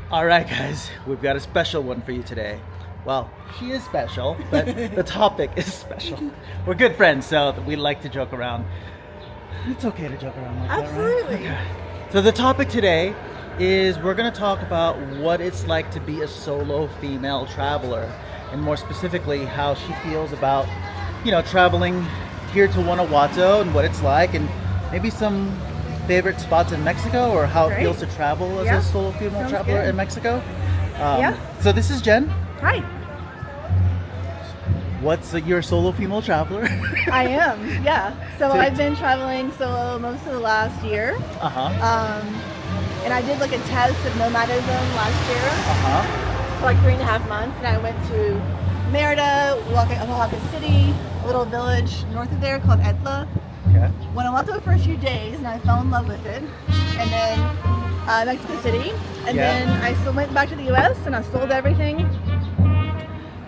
All right, guys, we've got a special one for you today. Well, she is special, but the topic is special. We're good friends, so we like to joke around. It's okay to joke around like Absolutely. that, right? Okay. So the topic today is we're going to talk about what it's like to be a solo female traveler, and more specifically, how she feels about, traveling here to Guanajuato and what it's like, and maybe some favorite spots in Mexico, or how it feels to travel as a solo female Sounds traveler good. in Mexico. Yeah. So this is Jen. Hi. What's your solo female traveler? I am. Yeah. So So- I've been traveling solo most of the last year. Uh-huh. And I did like a test of nomadism last year Uh-huh. for like 3.5 months. And I went to Merida, Oaxaca City, a little village north of there called Etla. Okay. Guanajuato for a few days, and I fell in love with it. And then Mexico City, and Yeah. then I still went back to the U.S. and I sold everything.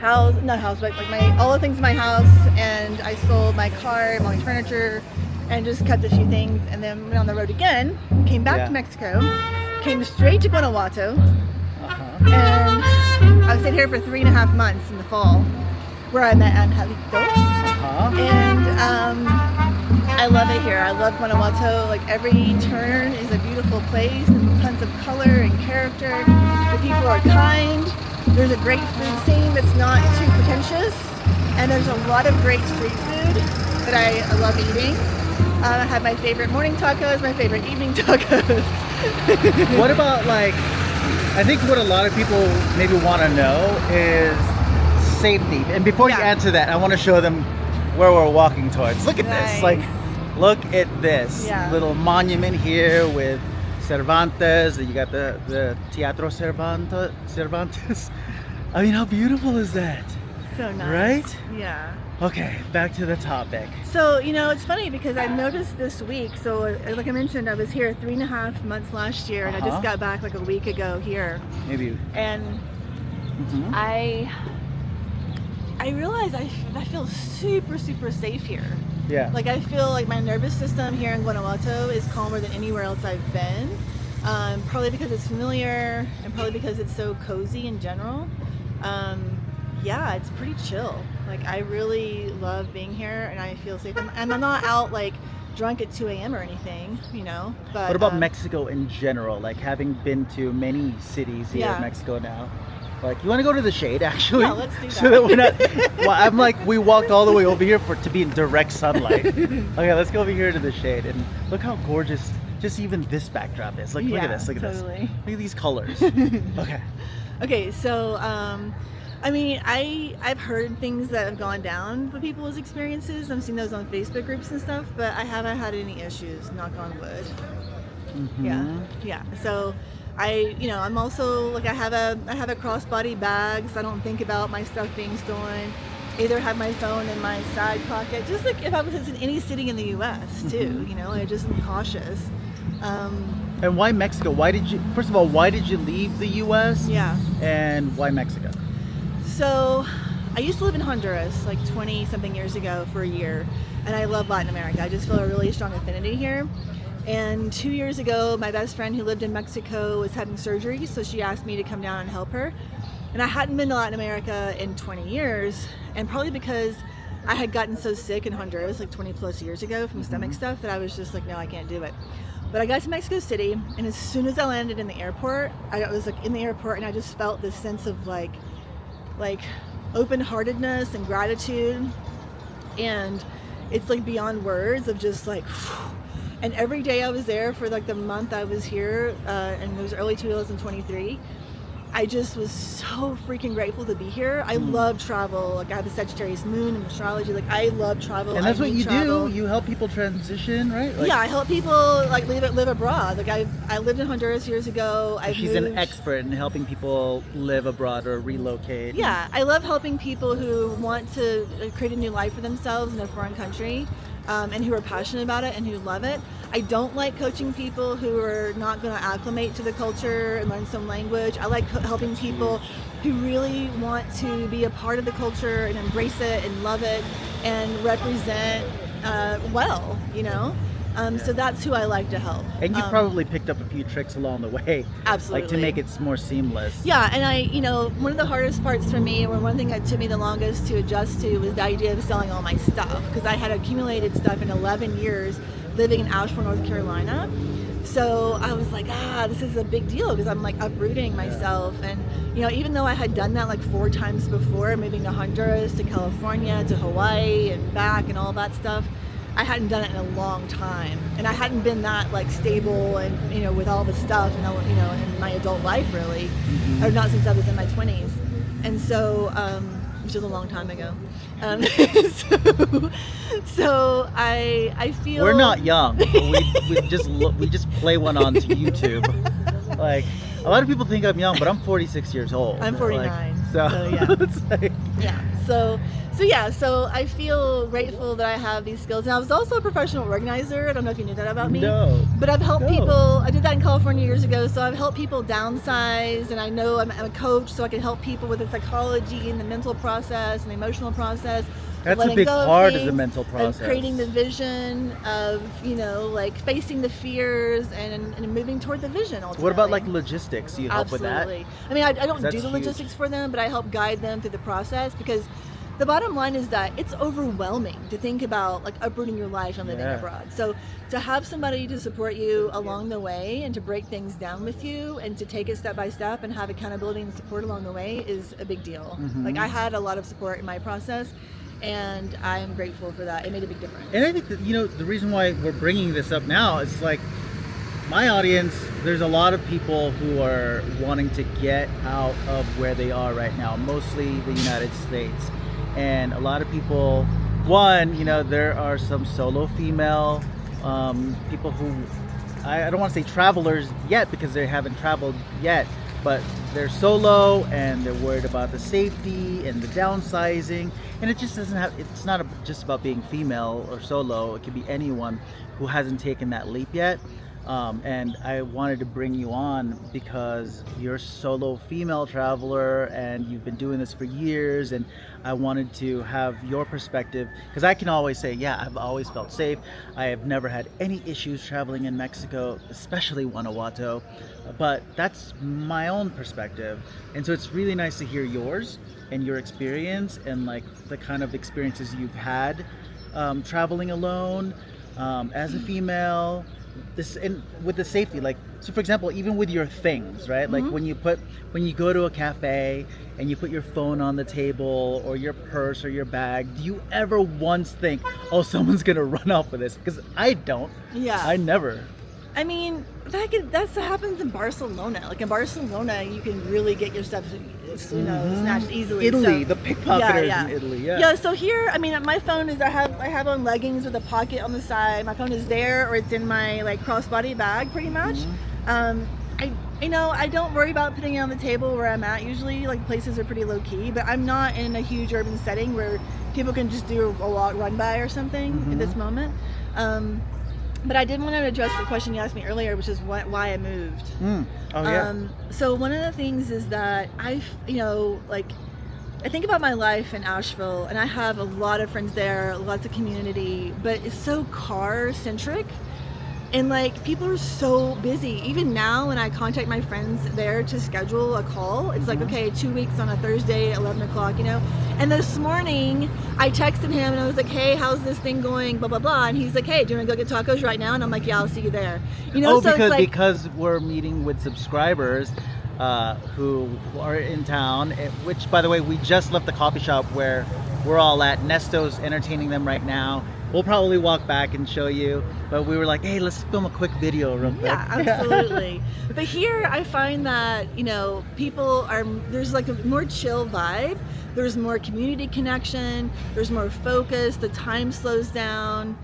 All the things in my house, and I sold my car, my furniture, and just kept a few things. And then went on the road again. Came back to Mexico, came straight to Guanajuato, Uh-huh. and I stayed here for 3.5 months in the fall, where I met Angelito. Uh-huh. And I love it here. I love Guanajuato. Like every turn is a beautiful place, and tons of color and character. The people are kind. There's a great food scene that's not too pretentious, and there's a lot of great street food that I love eating. I have my favorite morning tacos, my favorite evening tacos. What about I think what a lot of people maybe want to know is safety. And before you Yeah. answer that, I want to show them where we're walking towards. Look at this. Nice. Look at this Yeah. little monument here with Cervantes. You got the Teatro Cervantes. I mean, how beautiful is that? So nice. Right? Yeah. Okay, back to the topic. So, it's funny because I noticed this week, so like I mentioned, I was here 3.5 months last year, and I just got back like a week ago here. Maybe. And Mhm. I realized I feel super, super safe here. Yeah. Like I feel like my nervous system here in Guanajuato is calmer than anywhere else I've been. Probably because it's familiar, and probably because it's so cozy in general. Yeah, it's pretty chill. Like I really love being here, and I feel safe. And I'm not out like drunk at 2 a.m. or anything, But What about Mexico in general? Like having been to many cities here in Mexico now. You want to go to the shade, actually? Yeah, let's do that. So that we're not. Well, I'm we walked all the way over here to be in direct sunlight. Okay, let's go over here to the shade, and look how gorgeous just even this backdrop is. Look at this. Look at this. Totally. Look at these colors. Okay. Okay, so I've heard things that have gone down with people's experiences. I've seen those on Facebook groups and stuff, but I haven't had any issues, knock on wood. Mhm. Yeah. So I'm also I have a crossbody bag, so I don't think about my stuff being stolen. Either have my phone in my side pocket, just like if I was in any city in the U.S. too. I just am cautious. And why Mexico? First of all, why did you leave the U.S.? Yeah. And why Mexico? So I used to live in Honduras like 20 something years ago for a year, and I love Latin America. I just feel a really strong affinity here. And 2 years ago, my best friend who lived in Mexico was having surgery, so she asked me to come down and help her. And I hadn't been to Latin America in 20 years, and probably because I had gotten so sick in Honduras like 20 plus years ago from stomach stuff that I was just like, no, I can't do it. But I got to Mexico City, and as soon as I landed in the airport, I was in the airport, and I just felt this sense of like open-heartedness and gratitude, and it's beyond words of just and every day I was there for the month I was here, and it was early 2023, I just was so freaking grateful to be here. I love travel. I have a Sagittarius moon in astrology. I love travel. And that's what you travel. do. You help people transition, right? Yeah, I help people live abroad. I lived in Honduras years ago. She's an expert in helping people live abroad or relocate. Yeah, I love helping people who want to create a new life for themselves in a foreign country, and who are passionate about it and who love it. I don't like coaching people who are not going to acclimate to the culture and learn some language. I like helping people who really want to be a part of the culture and embrace it and love it and represent well, So that's who I like to help. And you probably picked up a few tricks along the way. Absolutely. Like to make it more seamless. Yeah, and one of the hardest parts for me, or one thing that took me the longest to adjust to, was the idea of selling all my stuff, because I had accumulated stuff in 11 years living in Asheville, North Carolina. So I was like, this is a big deal, because I'm like uprooting myself. And even though I had done that like 4 times before, moving to Honduras, to California, to Hawaii, and back, and all that stuff, I hadn't done it in a long time, and I hadn't been that like stable and with all the stuff in my adult life, really, or not since I was in my 20s, and so which was a long time ago. So I feel we're not young. we just play one on to YouTube. Like a lot of people think I'm young, but I'm 46 years old. I'm 49. So yeah. It's like, yeah. So I feel grateful that I have these skills. And I was also a professional organizer. I don't know if you knew that about me. No. But I've helped people. I did that in California years ago. So I've helped people downsize, and I know I'm a coach, so I can help people with the psychology and the mental process and the emotional process. That's a big part of the mental process. Of creating the vision of, like facing the fears and moving toward the vision ultimately. What about like logistics? Do you help with that? Absolutely. I mean, I don't do the huge. logistics for them, but I help guide them through the process, because the bottom line is that it's overwhelming to think about like uprooting your life and living abroad. So to have somebody to support you along the way and to break things down with you and to take it step by step and have accountability and support along the way is a big deal. Like I had a lot of support in my process, and I am grateful for that. It made a big difference. And I think that, the reason why we're bringing this up now is like my audience, there's a lot of people who are wanting to get out of where they are right now, mostly the United States. And a lot of people, there are some solo female people who, I don't want to say travelers yet because they haven't traveled yet, but they're solo and they're worried about the safety and the downsizing. And it just it's not just about being female or solo. It could be anyone who hasn't taken that leap yet. And I wanted to bring you on because you're a solo female traveler and you've been doing this for years, and I wanted to have your perspective, because I can always say, I've always felt safe. I have never had any issues traveling in Mexico, especially Guanajuato, but that's my own perspective. And so it's really nice to hear yours and your experience and like the kind of experiences you've had traveling alone as a female. This, and with the safety, like, so for example, even with your things, right? Like when you go to a cafe and you put your phone on the table or your purse or your bag, do you ever once think, oh, someone's gonna run off with this? Because I don't. Yeah. I never. I mean, that happens in Barcelona. Like in Barcelona, you can really get your stuff, snatched easily. Italy, so, the pickpocketers in Italy. Yeah. So here, I mean, my phone is I have on leggings with a pocket on the side. My phone is there, or it's in my like crossbody bag, pretty much. I don't worry about putting it on the table where I'm at. Usually, like places are pretty low key, but I'm not in a huge urban setting where people can just do a walk, run by or something at this moment. But I did want to address the question you asked me earlier, which is why I moved. So one of the things is that I think about my life in Asheville, and I have a lot of friends there, lots of community, but it's so car centric. And like people are so busy. Even now when I contact my friends there to schedule a call, it's like, okay, 2 weeks on a Thursday at 11 o'clock, And this morning I texted him and I was like, hey, how's this thing going? Blah, blah, blah. And he's like, hey, do you want to go get tacos right now? And I'm like, yeah, I'll see you there. So because we're meeting with subscribers who are in town, which by the way, we just left the coffee shop where we're all at. Nesto's entertaining them right now. We'll probably walk back and show you, but we were like, hey, let's film a quick video real quick. Yeah, absolutely. But here I find that, there's like a more chill vibe. There's more community connection. There's more focus. The time slows down.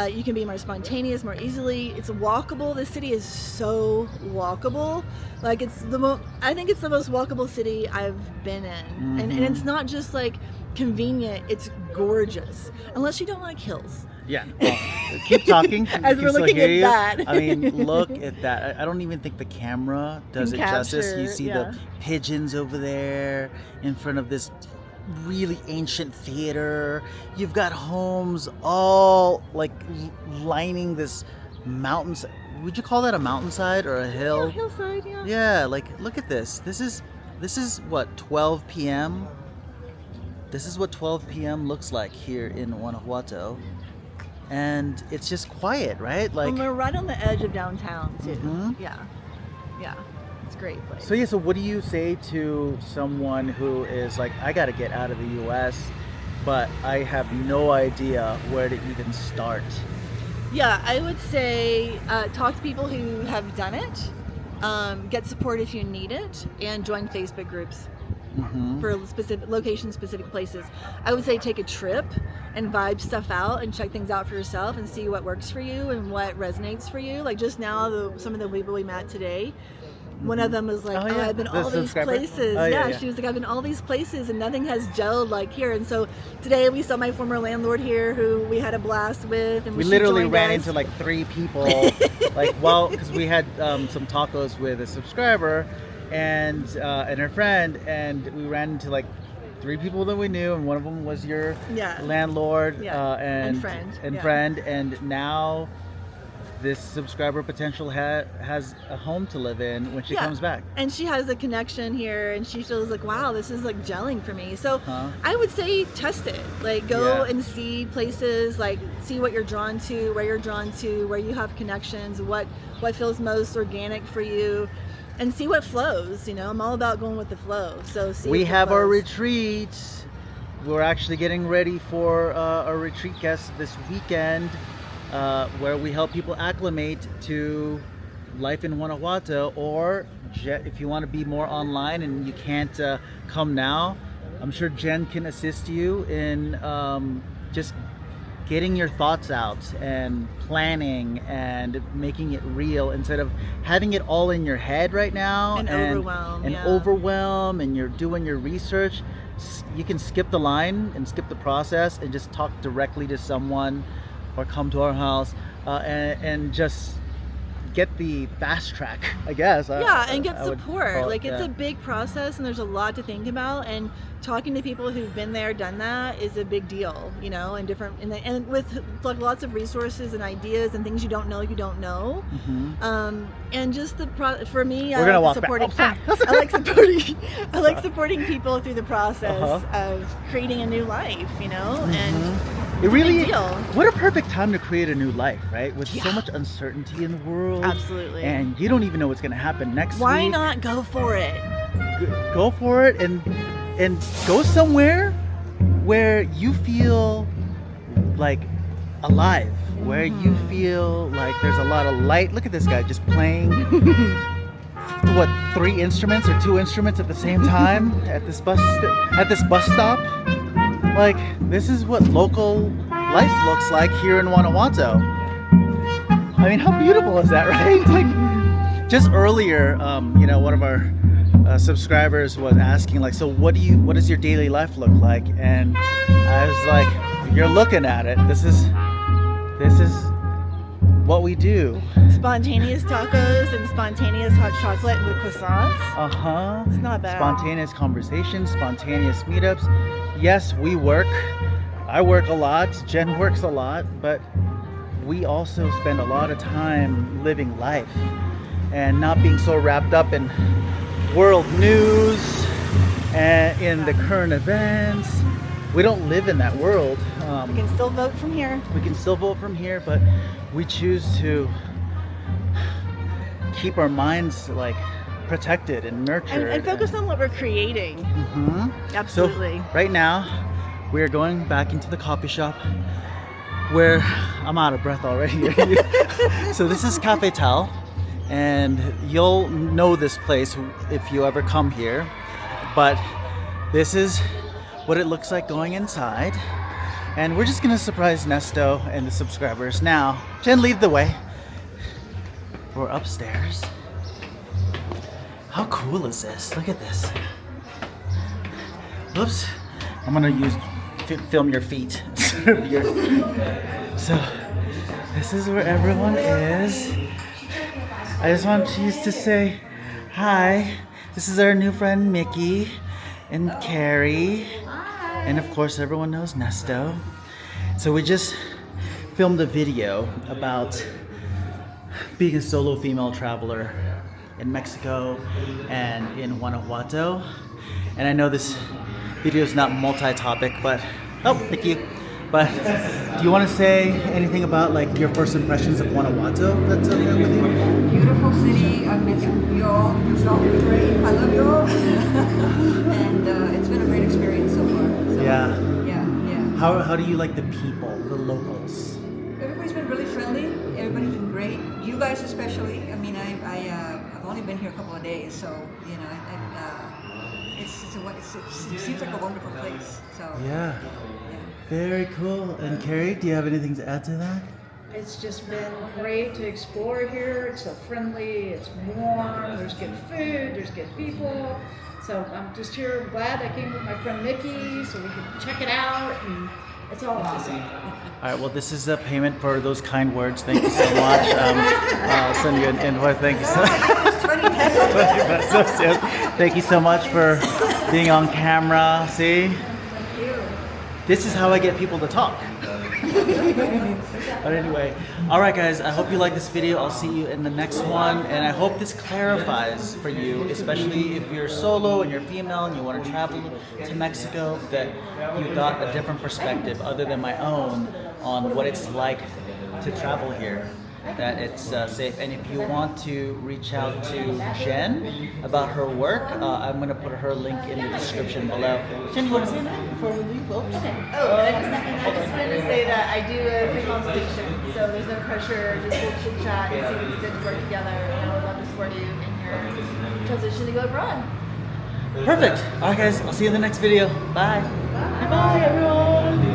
You can be more spontaneous, more easily. It's walkable. The city is so walkable. Like I think it's the most walkable city I've been in. And it's not just like convenient, it's gorgeous. Unless you don't like hills. Yeah. Well, keep talking. As we're looking at that. I mean, look at that. I don't even think the camera does it justice. You see the pigeons over there in front of this really ancient theater. You've got homes all like lining this mountains. Would you call that a mountainside or a hill? Yeah, hillside, yeah. Yeah, like look at this. This is what 12 p.m. This is what 12 p.m. looks like here in Guanajuato. And it's just quiet, right? Like, and we're right on the edge of downtown too. Mhm. Yeah, it's a great place. so what do you say to someone who is like, I got to get out of the U.S., but I have no idea where to even start? Yeah, I would say talk to people who have done it, get support if you need it, and join Facebook groups for specific location-specific places. I would say take a trip and vibe stuff out and check things out for yourself and see what works for you and what resonates for you. Like just now, some of the people we met today, one of them was like, Oh, yeah. I've been The all these subscriber? places. Oh, yeah. She was like, I've been all these places and nothing has gelled like here. And so today we saw my former landlord here who we had a blast with. And We she literally joined ran us. into like 3 people, like, well, because we had some tacos with a subscriber and her friend, and we ran into like 3 people that we knew, and one of them was your Yeah. landlord And friend. and Yeah. friend, and now this subscriber potential has a home to live in when she comes back. And she has a connection here and she feels like, wow, this is like gelling for me. So Huh? I would say test it. Like go Yeah. and see places, like see what you're drawn to, where you're drawn to, where you have connections, what feels most organic for you, and see what flows. You know, I'm all about going with the flow. So see We what have our flows. retreat. We're actually getting ready for a retreat guest this weekend, where we help people acclimate to life in Guanajuato. Or if you want to be more online and you can't come now, I'm sure Jen can assist you in just getting your thoughts out and planning and making it real instead of having it all in your head right now And overwhelm, and yeah. overwhelm, and you're doing your research. You can skip the line and skip the process and just talk directly to someone or come to our house and just get the fast track, I guess. Yeah, and get I would support. call it, Like it's yeah. a big process and there's a lot to think about, and talking to people who've been there, done that is a big deal, you know, and different and with like lots of resources and ideas and things you don't know. And just for me, We're gonna walk back. supporting Oh, sorry. I like supporting people through the process of creating a new life, you know, and It really, big deal. what a perfect time to create a new life, right? With so Yeah. much uncertainty in the world. Absolutely. And you don't even know what's going to happen next Why week. not go for it? Go for it and go somewhere where you feel like alive, where you feel like there's a lot of light. Look at this guy just playing what, 3 instruments or 2 instruments at the same time at this bus stop. Like, this is what local life looks like here in Guanajuato. I mean, how beautiful is that, right? Like, just earlier, one of our subscribers was asking, like, so what does your daily life look like? And I was like, you're looking at it. This is what we do. Spontaneous tacos and spontaneous hot chocolate with croissants. It's not bad. Spontaneous conversations, spontaneous meetups. Yes, we work. I work a lot. Jen works a lot, but we also spend a lot of time living life and not being so wrapped up in world news and in the current events. We don't live in that world. We can still vote from here. We can still vote from here, but we choose to keep our minds like protected and nurtured And focus on what we're creating. Absolutely. So right now we are going back into the coffee shop where I'm out of breath already. So this is Cafe Tal, and you'll know this place if you ever come here, but this is what it looks like going inside. And we're just gonna surprise Nesto and the subscribers now. Jen, lead the way. We're upstairs. How cool is this? Look at this. Oops. I'm gonna film your feet. So this is where everyone is. I just want you to say hi. This is our new friend Mickey and Carrie. And of course everyone knows Nesto. So we just filmed a video about being a solo female traveler in Mexico and in Guanajuato. And I know this video is not multi-topic, but oh, thank you. But do you want to say anything about like your first impressions of Guanajuato? That's okay with you? Beautiful city. I've met you all. It's all been great. I love you all. And it's been a great experience so far. So, Yeah. Yeah. How do you like the people, the locals? Everybody's been really friendly. Everybody's been great. You guys especially. I mean, I've only been here a couple of days, so you know, it seems like a wonderful place. So Yeah. Very cool. And Carrie, do you have anything to add to that? It's just been great to explore here. It's so friendly, it's warm, there's good food, there's good people. So I'm just here glad I came with my friend Nikki so we could check it out, and it's all awesome. All right, well, this is a payment for those kind words. Thank you so much. I'll send you an invoice. Thank you so much. Thank you so much for being on camera. See? This is how I get people to talk. But anyway, all right, guys, I hope you like this video. I'll see you in the next one. And I hope this clarifies for you, especially if you're solo and you're female and you want to travel to Mexico, that you got a different perspective other than my own on what it's like to travel here, that it's safe. And if you want to reach out to Jen about her work, I'm going to put her link in the description below. Jen, you want to say that before we leave? Oh, and I just wanted to say that I do a free consultation, so there's no pressure, just we'll chit chat and see what's good to work together, and I would love to support you in your transition to go abroad. Perfect. All right, guys, I'll see you in the next video. Bye. Bye, everyone.